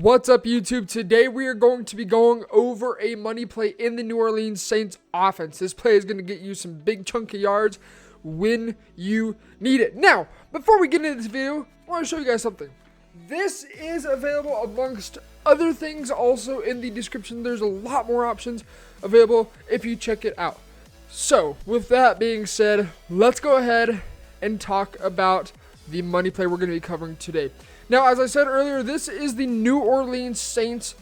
What's up, YouTube? Today we are going to be going over a money play in the New Orleans Saints offense. This play is going to get you some big chunky yards when you need it. Now, before we get into this video, I want to show you guys something. This is available amongst other things also in the description. There's a lot more options available if you check it out. So, with that being said, let's go ahead and talk about the money play we're going to be covering today. Now, as I said earlier, this is the New Orleans Saints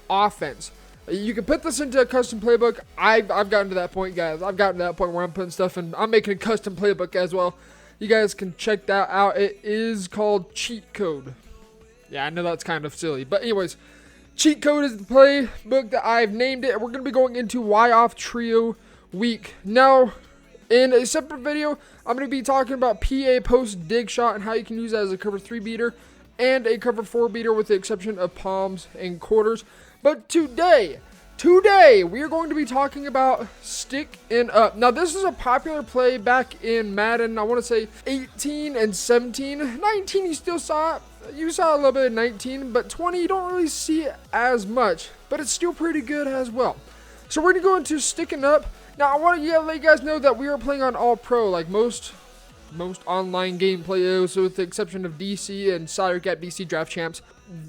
offense. You can put this into a custom playbook. I've gotten to that point, guys. I've gotten to that point where I'm putting stuff in. I'm making a custom playbook as well. You guys can check that out. It is called Cheat Code. Yeah, I know that's kind of silly. But anyways, Cheat Code is the playbook that I've named it. We're going to be going into Y off trio week. Now, in a separate video, I'm going to be talking about PA post dig shot and how you can use that as a cover 3 beater and a cover 4 beater with the exception of palms and quarters. But today we are going to be talking about stick and up. Now, this is a popular play back in Madden. I want to say 18 and 17. 19 you still saw it. You saw a little bit of 19, but 20 you don't really see it as much, but it's still pretty good as well. So we're going to go into sticking up. Now, I want to let you guys know that we are playing on All Pro, like most online gameplay, so with the exception of DC and Salary Cap DC Draft Champs.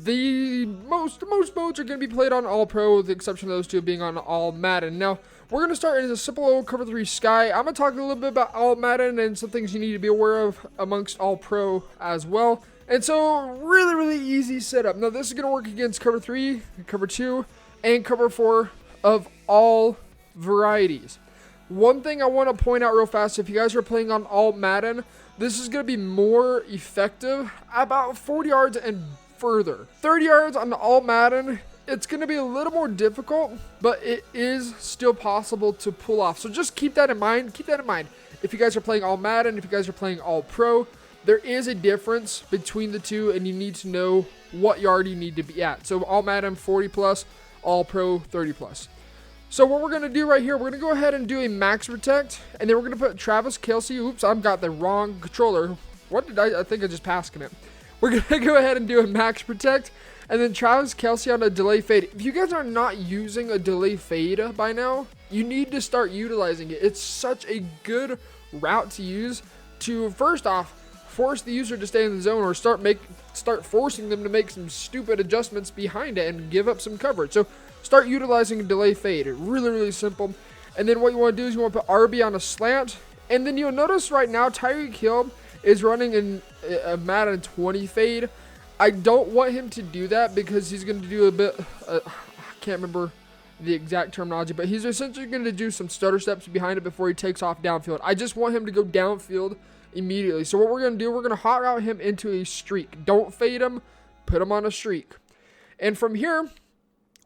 The most modes are going to be played on All Pro, with the exception of those two being on All Madden. Now, we're going to start in a simple old cover 3 sky. I'm going to talk a little bit about All Madden and some things you need to be aware of amongst All Pro as well. And so, really easy setup. Now, this is going to work against cover 3, cover 2, and cover 4 of all varieties. One thing I want to point out real fast, if you guys are playing on All Madden, this is going to be more effective about 40 yards and further. 30 yards on All Madden, it's going to be a little more difficult, but it is still possible to pull off. So just keep that in mind. Keep that in mind. If you guys are playing All Madden, if you guys are playing All Pro, there is a difference between the two, and you need to know what yard you need to be at. So All Madden 40 plus, All Pro 30 plus. So what we're going to do right here, we're going to go ahead and do a max protect, and then we're going to put Travis Kelce. Oops, I've got the wrong controller. What did I think I just passed it. We're going to go ahead and do a max protect, and then Travis Kelce on a delay fade. If you guys are not using a delay fade by now, you need to start utilizing it. It's such a good route to use to, first off, force the user to stay in the zone, or start forcing them to make some stupid adjustments behind it and give up some coverage. So start utilizing a delay fade. Really simple. And then what you want to do is you want to put RB on a slant. And then you'll notice right now Tyreek Hill is running in a Madden 20 fade. I don't want him to do that because he's going to do a bit, I can't remember the exact terminology, but he's essentially going to do some stutter steps behind it before he takes off downfield. I just want him to go downfield immediately. So what we're going to do, we're going to hot route him into a streak. Don't fade him, put him on a streak. And from here,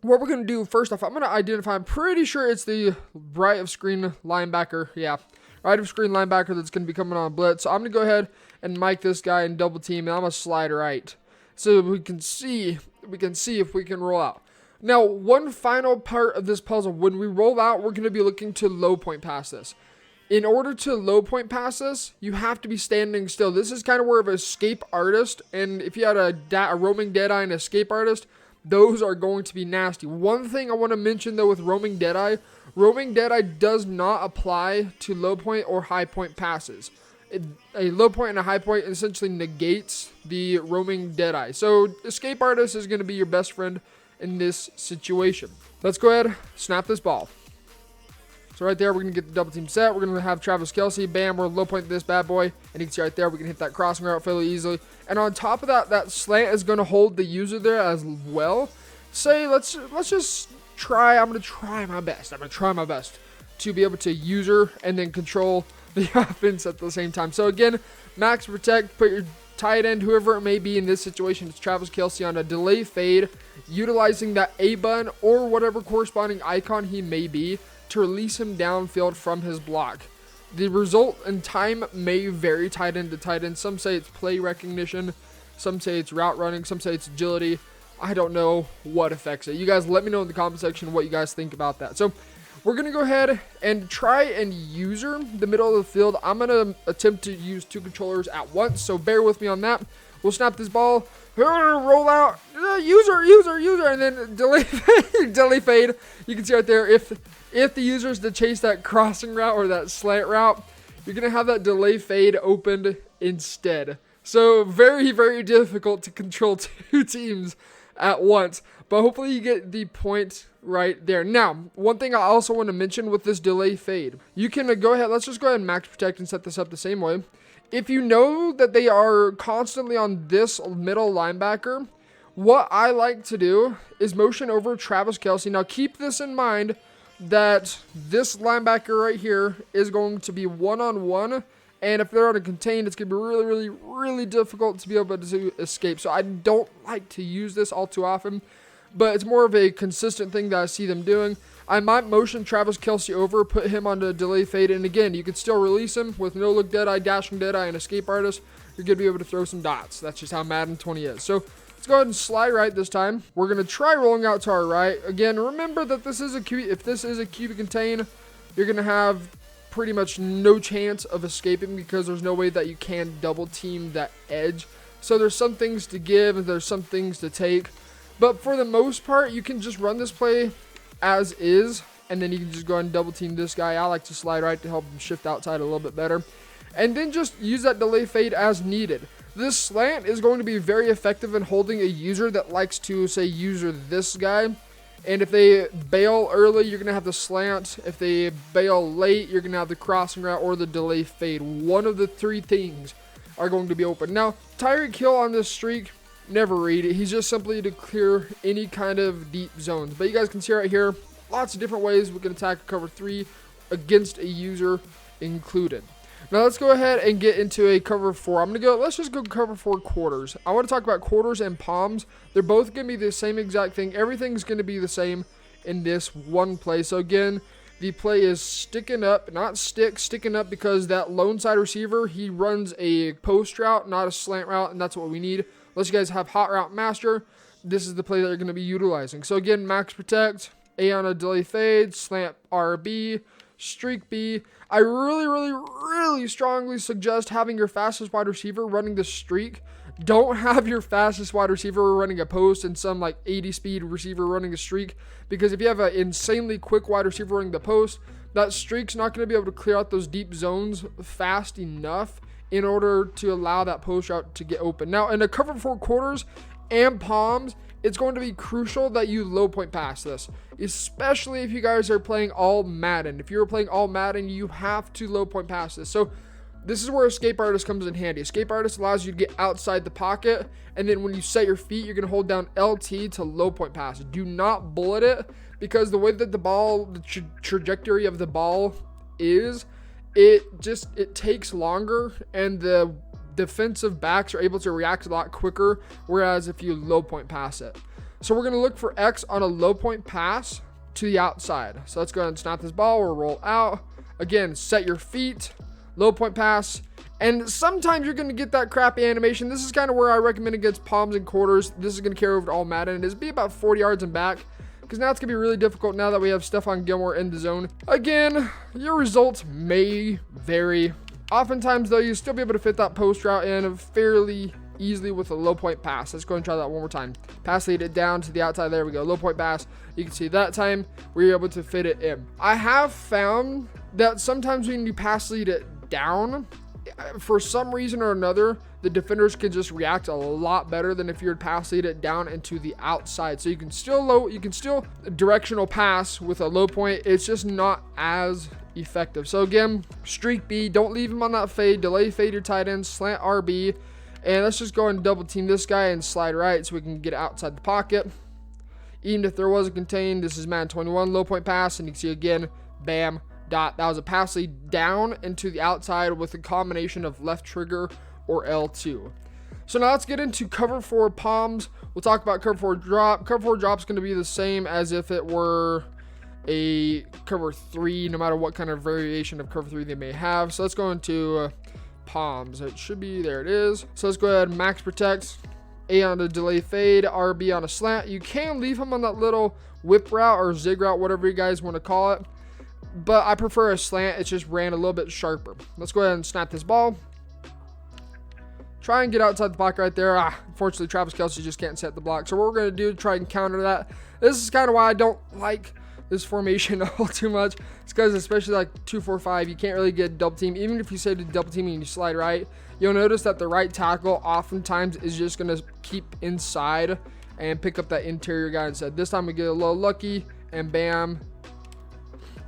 what we're going to do, first off, I'm going to identify, I'm pretty sure it's the right of screen linebacker. Yeah, right of screen linebacker that's going to be coming on a blitz. So I'm going to go ahead and mic this guy and double team, and I'm going to slide right. So we can see if we can roll out. Now, one final part of this puzzle, when we roll out, we're going to be looking to low point pass this. In order to low point pass this, you have to be standing still. This is kind of where of an escape artist, and if you had a roaming deadeye and escape artist, those are going to be nasty. One thing I want to mention though with roaming deadeye does not apply to low point or high point passes. A low point and a high point essentially negates the roaming deadeye. So escape artist is going to be your best friend in this situation. Let's go ahead, snap this ball. So right there, we're going to get the double team set. We're going to have Travis Kelce. Bam, we're low point this bad boy. And you can see right there, we can hit that crossing route fairly easily. And on top of that, that slant is going to hold the user there as well. Let's just try. I'm going to try my best. To be able to user and then control the offense at the same time. So again, max protect, put your tight end, whoever it may be in this situation, it's Travis Kelce on a delay fade, utilizing that A button or whatever corresponding icon he may be to release him downfield from his block. The result and time may vary tight end to tight end. Some say it's play recognition, some say it's route running, some say it's agility. I don't know what affects it. You guys let me know in the comment section what you guys think about that. So we're going to go ahead and try and user the middle of the field. I'm going to attempt to use two controllers at once, so bear with me on that. We'll snap this ball, roll out, user, and then delay, delay fade. You can see right there, if the user is to chase that crossing route or that slant route, you're going to have that delay fade opened instead. So very, very difficult to control two teams at once. But hopefully you get the point right there. Now, one thing I also want to mention with this delay fade, you can go ahead, let's just go ahead and max protect and set this up the same way. If you know that they are constantly on this middle linebacker, what I like to do is motion over Travis Kelce. Now keep this in mind that this linebacker right here is going to be one-on-one, and if they're on a contain, it's going to be really, really, really difficult to be able to escape. So I don't like to use this all too often, but it's more of a consistent thing that I see them doing. I might motion Travis Kelce over, put him on the delay fade, and again, you can still release him with no look dead eye, dashing dead eye, and escape artist. You're going to be able to throw some dots. That's just how Madden 20 is. So let's go ahead and slide right this time. We're going to try rolling out to our right. Again, remember that this is a QB. If this is a QB contain, you're going to have pretty much no chance of escaping because there's no way that you can double team that edge. So there's some things to give and there's some things to take. But for the most part, you can just run this play as is, and then you can just go ahead and double team this guy. I like to slide right to help him shift outside a little bit better. And then just use that delay fade as needed. This slant is going to be very effective in holding a user that likes to, say, user this guy. And if they bail early, you're going to have the slant. If they bail late, you're going to have the crossing route or the delay fade. One of the three things are going to be open. Now, Tyreek Hill on this streak, never read it. He's just simply to clear any kind of deep zones. But you guys can see right here, lots of different ways we can attack cover 3 against a user included. Now let's go ahead and get into a cover 4. Let's just go cover 4 quarters. I want to talk about quarters and palms. They're both going to be the same exact thing. Everything's going to be the same in this one play. So again, the play is sticking up, not sticking up, because that lone side receiver, he runs a post route, not a slant route, and that's what we need. Unless you guys have hot route master, this is the play that you're going to be utilizing. So again, max protect, A on a delay fade, slant RB, streak B. I really, really, really strongly suggest having your fastest wide receiver running the streak. Don't have your fastest wide receiver running a post and some like 80 speed receiver running a streak, because if you have an insanely quick wide receiver running the post, that streak's not going to be able to clear out those deep zones fast enough in order to allow that post route to get open. Now, in a cover 4 quarters and palms, it's going to be crucial that you low point pass this, especially if you guys are playing all Madden. If you're playing all Madden, you have to low point pass this. So this is where Escape Artist comes in handy. Escape Artist allows you to get outside the pocket, and then when you set your feet, you're going to hold down LT to low point pass. Do not bullet it, because the way that the trajectory of the ball is, it takes longer, and the defensive backs are able to react a lot quicker, whereas if you low point pass it. So we're going to look for X on a low point pass to the outside. So let's go ahead and snap this ball or roll out. Again, set your feet, low point pass, and sometimes you're going to get that crappy animation. This is kind of where I recommend against palms and quarters. This is going to carry over to all Madden. It'll be about 40 yards and back, because now it's going to be really difficult now that we have Stephon Gilmore in the zone. Again, your results may vary. Oftentimes, though, you'll still be able to fit that post route in fairly easily with a low point pass. Let's go and try that one more time. Pass lead it down to the outside. There we go. Low point pass. You can see that time we were able to fit it in. I have found that sometimes when you pass lead it down, for some reason or another, the defenders can just react a lot better than if you were to pass lead it down into the outside. So you can still directional pass with a low point. It's just not as effective. So again, streak B, don't leave him on that fade, delay fade your tight end, slant RB, and let's just go and double team this guy and slide right so we can get outside the pocket. Even if there was a contain, this is Madden 21, low point pass, and you can see again, bam, dot. That was a pass lead down into the outside with a combination of left trigger or L2. So now let's get into cover 4 palms. We'll talk about cover 4 drop. Cover 4 drop is going to be the same as if it were a cover 3, no matter what kind of variation of cover 3 they may have. So let's go into palms. It should be, there it is. So let's go ahead and max protect, A on a delay fade, RB on a slant. You can leave him on that little whip route or zig route, whatever you guys want to call it, but I prefer a slant. It's just ran a little bit sharper. Let's go ahead and snap this ball. Try and get outside the block right there. Unfortunately, Travis Kelce just can't set the block. So what we're going to do to try and counter that. This is kind of why I don't like this formation all too much. It's because especially like 2-4-5, you can't really get double team. Even if you say to double team and you slide right, you'll notice that the right tackle oftentimes is just going to keep inside and pick up that interior guy instead. This time we get a little lucky and bam.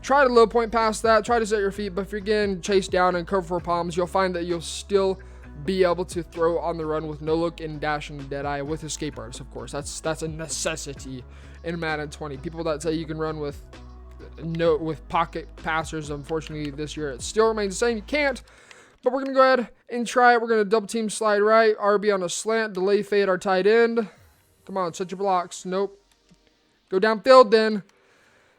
Try to low point past that. Try to set your feet. But if you're getting chased down and cover 4 palms, you'll find that you'll still be able to throw on the run with no look and dash and dead eye with escape artists, of course. That's a necessity in Madden 20. People that say you can run with pocket passers, unfortunately this year it still remains the same. You can't. But we're gonna go ahead and try it. We're gonna double team slide right, RB on a slant, delay fade our tight end. Come on, set your blocks. Nope. Go downfield then.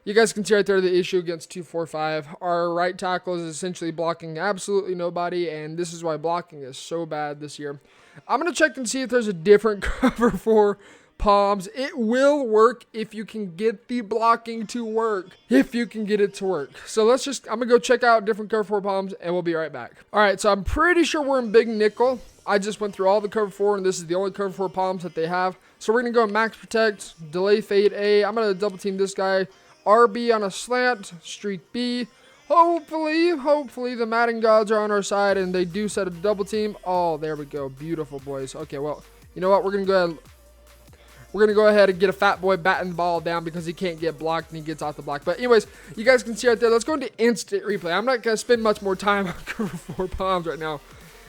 You guys can see right there the issue against 2-4-5. Our right tackle is essentially blocking absolutely nobody, and this is why blocking is so bad this year. I'm going to check and see if there's a different cover for palms. It will work if you can get the blocking to work. If you can get it to work. So I'm going to go check out different cover for palms, and we'll be right back. All right, so I'm pretty sure we're in big nickel. I just went through all the cover 4, and this is the only cover 4 palms that they have. So we're going to go max protect, delay fade A. I'm going to double team this guy. RB on a slant, streak B. Hopefully the Madden gods are on our side and they do set a double team. Oh, there we go. Beautiful, boys. Okay, well, you know what? We're going to go ahead and get a fat boy batting the ball down because he can't get blocked and he gets off the block. But anyways, you guys can see right there. Let's go into instant replay. I'm not going to spend much more time on cover 4 palms right now.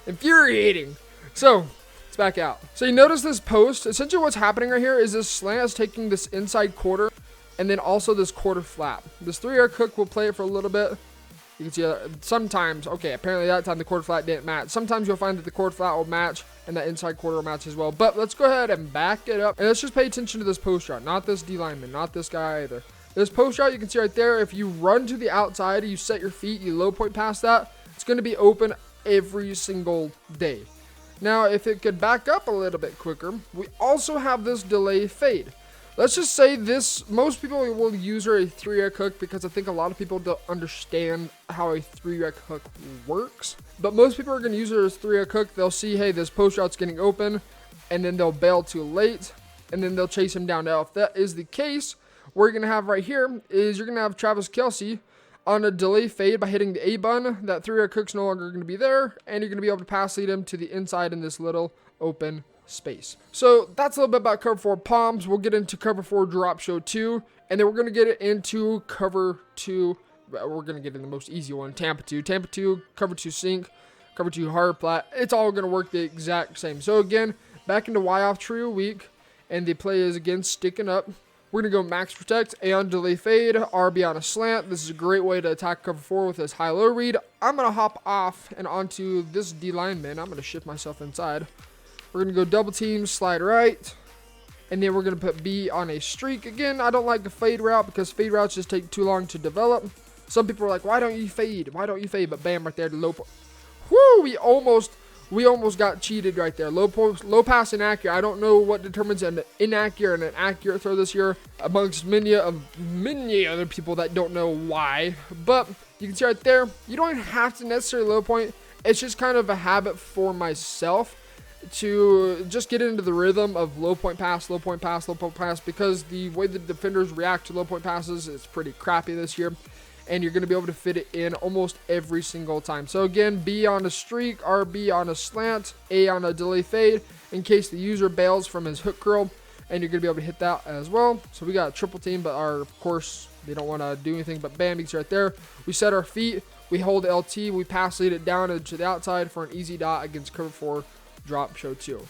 Infuriating. So, let's back out. So you notice this post. Essentially what's happening right here is this slant is taking this inside quarter and then also this quarter flap. This 3-yard cook will play it for a little bit. You can see that sometimes, okay, apparently that time the quarter flat didn't match. Sometimes you'll find that the quarter flat will match and that inside quarter will match as well. But let's go ahead and back it up. And let's just pay attention to this post route, not this D lineman, not this guy either. This post route, you can see right there, if you run to the outside, you set your feet, you low point past that, it's going to be open every single day. Now, if it could back up a little bit quicker, we also have this delay fade. Let's just say this, most people will use a 3-yard cook because I think a lot of people don't understand how a 3-yard cook works. But most people are going to use it as 3-yard cook. They'll see, hey, this post route's getting open, and then they'll bail too late, and then they'll chase him down. Now, if that is the case, what you're going to have right here is you're going to have Travis Kelce on a delay fade by hitting the A button. That 3-yard cook's no longer going to be there, and you're going to be able to pass lead him to the inside in this little open space. So that's a little bit about cover 4 palms. We'll get into cover 4 drop show 2, and then we're going to get it into cover 2. We're going to get in the most easy one, Tampa 2. Tampa 2, cover 2 sink, cover 2 hard plat. It's all going to work the exact same. So again, back into Y off trio week, and the play is again sticking up. We're going to go max protect, A on delay fade, RB on a slant. This is a great way to attack cover 4 with this high-low read. I'm going to hop off and onto this D lineman. I'm going to shift myself inside. We're going to go double team, slide right, and then we're going to put B on a streak. Again, I don't like the fade route because fade routes just take too long to develop. Some people are like, why don't you fade? Why don't you fade? But bam, right there, the low point. Whoo, we almost got cheated right there. Low pass inaccurate. I don't know what determines an inaccurate and an accurate throw this year amongst many other people that don't know why. But you can see right there, you don't have to necessarily low point. It's just kind of a habit for myself to just get into the rhythm of low point pass, low point pass, low point pass, because the way the defenders react to low point passes is pretty crappy this year, and you're going to be able to fit it in almost every single time. So again, B on a streak, RB on a slant, A on a delay fade in case the user bails from his hook curl, and you're going to be able to hit that as well. So we got a triple team, but of course, they don't want to do anything, but bam, it's right there. We set our feet, we hold LT, we pass lead it down into the outside for an easy dot against cover 4 drop show 2.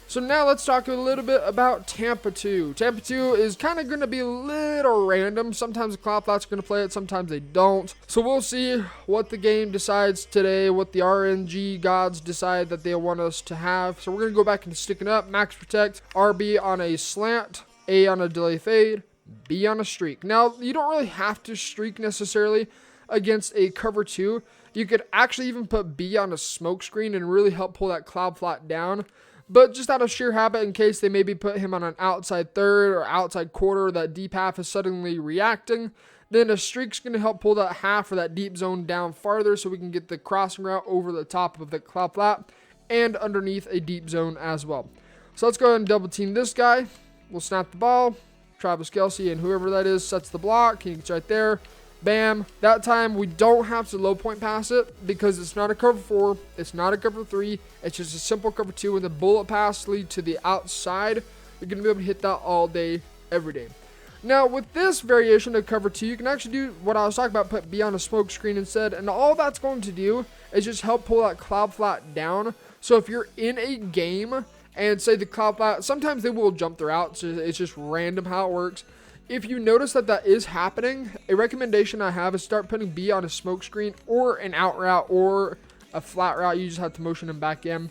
So now let's talk a little bit about Tampa 2. Tampa 2 is kind of going to be a little random. Sometimes the cloud flats are going to play it, sometimes they don't. So we'll see what the game decides today, what the RNG gods decide that they want us to have. So we're going to go back and stick it up. Max protect, RB on a slant, A on a delay fade, B on a streak. Now, you don't really have to streak necessarily against a cover 2. You could actually even put B on a smoke screen and really help pull that cloud flat down. But just out of sheer habit, in case they maybe put him on an outside third or outside quarter, that deep half is suddenly reacting, then a streak's going to help pull that half or that deep zone down farther so we can get the crossing route over the top of the cloud flat and underneath a deep zone as well. So let's go ahead and double team this guy. We'll snap the ball. Travis Kelce and whoever that is sets the block. He gets right there. Bam. That time we don't have to low point pass it because it's not a cover 4. It's not a cover 3. It's just a simple cover 2 with a bullet pass lead to the outside. You're going to be able to hit that all day, every day. Now, with this variation of cover 2, you can actually do what I was talking about, put B on a smoke screen instead. And all that's going to do is just help pull that cloud flat down. So if you're in a game and say the cloud flat, sometimes they will jump their routes. So it's just random how it works. If you notice that that is happening, a recommendation I have is start putting B on a smoke screen or an out route or a flat route. You just have to motion them back in.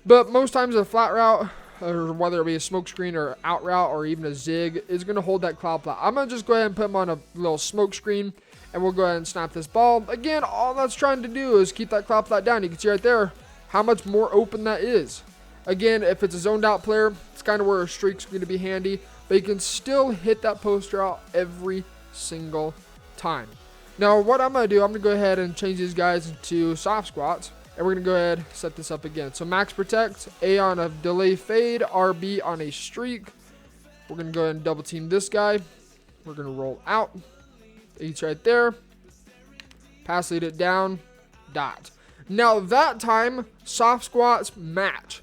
But most times a flat route, or whether it be a smoke screen or out route or even a zig, is going to hold that cloud flat. I'm going to just go ahead and put them on a little smoke screen, and we'll go ahead and snap this ball. Again, all that's trying to do is keep that cloud flat down. You can see right there how much more open that is. Again, if it's a zoned out player, it's kind of where a streak's going to be handy, but you can still hit that post route every single time. Now, what I'm going to do, I'm going to go ahead and change these guys into soft squats. And we're going to go ahead and set this up again. So max protect, A on a delay fade, RB on a streak. We're going to go ahead and double team this guy. We're going to roll out. Each right there. Pass lead it down. Dot. Now that time, soft squats match.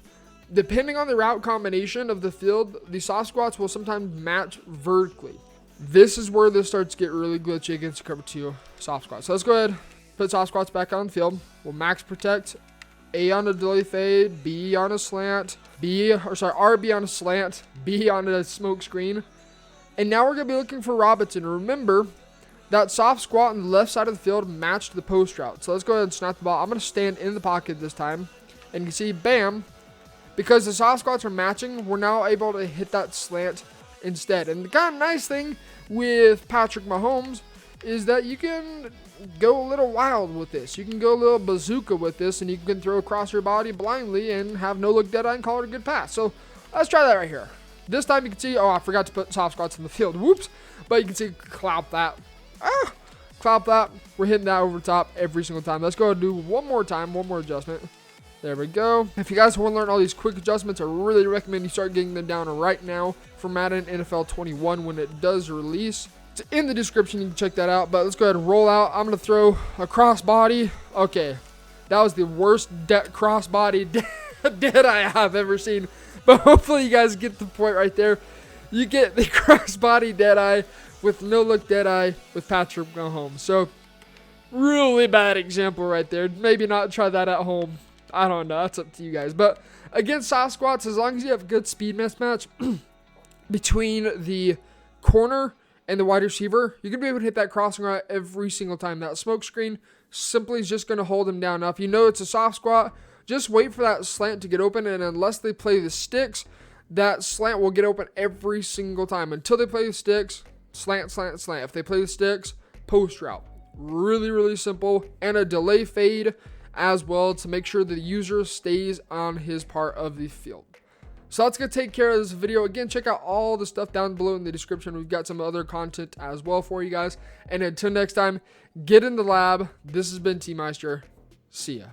Depending on the route combination of the field, the soft squats will sometimes match vertically. This is where this starts to get really glitchy against cover 2 soft squats. So let's go ahead. Put soft squats back on the field. We'll max protect. A on a delay fade. B on a slant. RB on a slant. B on a smoke screen. And now we're going to be looking for Robinson. Remember, that soft squat on the left side of the field matched the post route. So let's go ahead and snap the ball. I'm going to stand in the pocket this time. And you can see, bam. Because the soft squats are matching, we're now able to hit that slant instead. And the kind of nice thing with Patrick Mahomes is that you can go a little wild with this. You can go a little bazooka with this, and you can throw across your body blindly and have no look dead eye and call it a good pass. So let's try that right here. This time you can see, oh, I forgot to put soft squats in the field. Whoops. But you can see cloud flat. Cloud flat. We're hitting that over the top every single time. Let's go and do one more time, one more adjustment. There we go. If you guys want to learn all these quick adjustments, I really recommend you start getting them down right now for Madden NFL 21 when it does release. It's in the description, you can check that out. But let's go ahead and roll out. I'm going to throw a crossbody. Okay, that was the worst crossbody dead eye I've ever seen. But hopefully you guys get the point right there. You get the crossbody dead eye with no look dead eye with Patrick Mahomes. So really bad example right there. Maybe not try that at home. I don't know. That's up to you guys. But against soft squats, as long as you have good speed mismatch between the corner and the wide receiver, you're going to be able to hit that crossing route every single time. That smoke screen simply is just going to hold them down. Now, if you know it's a soft squat, just wait for that slant to get open. And unless they play the sticks, that slant will get open every single time. Until they play the sticks, slant, slant, slant. If they play the sticks, post route. Really, really simple. And a delay fade as well to make sure the user stays on his part of the field. So that's going to take care of this video. Again, check out all the stuff down below in the description. We've got some other content as well for you guys. And until next time, get in the lab. This has been T-Meister. See ya.